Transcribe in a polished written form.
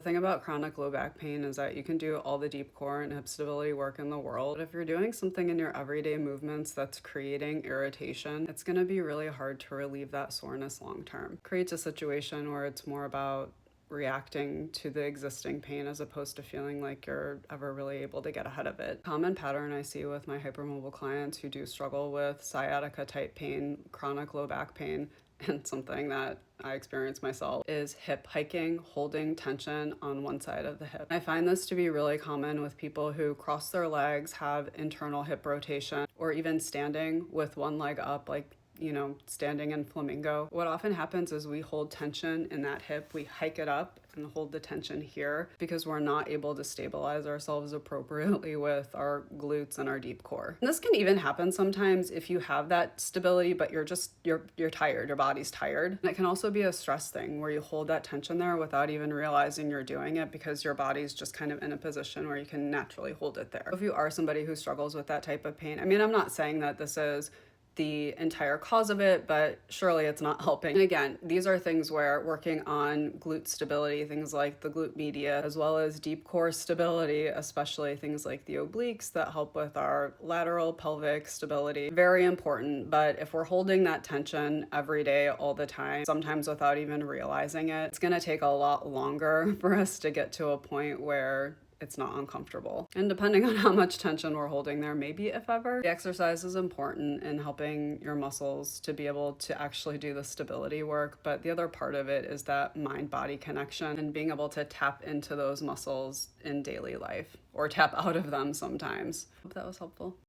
The thing about chronic low back pain is that you can do all the deep core and hip stability work in the world. But if you're doing something in your everyday movements that's creating irritation, it's going to be really hard to relieve that soreness long term. Creates a situation where it's more about reacting to the existing pain as opposed to feeling like you're ever really able to get ahead of it. Common pattern I see with my hypermobile clients who do struggle with sciatica type pain, chronic low back pain, and something that I experience myself is hip hiking, holding tension on one side of the hip. I find this to be really common with people who cross their legs, have internal hip rotation, or even standing with one leg up, like standing in flamingo. What often happens is we hold tension in that hip, we hike it up and hold the tension here because we're not able to stabilize ourselves appropriately with our glutes and our deep core. And this can even happen sometimes if you have that stability, but you're tired, your body's tired. And it can also be a stress thing where you hold that tension there without even realizing you're doing it because your body's just kind of in a position where you can naturally hold it there. If you are somebody who struggles with that type of pain, I mean, I'm not saying that this is the entire cause of it, but surely it's not helping. And again, these are things where working on glute stability, things like the glute media, as well as deep core stability, especially things like the obliques that help with our lateral pelvic stability, very important. But if we're holding that tension every day, all the time, sometimes without even realizing it, it's going to take a lot longer for us to get to a point where it's not uncomfortable. And depending on how much tension we're holding there, maybe if ever, the exercise is important in helping your muscles to be able to actually do the stability work. But the other part of it is that mind-body connection and being able to tap into those muscles in daily life or tap out of them sometimes. Hope that was helpful.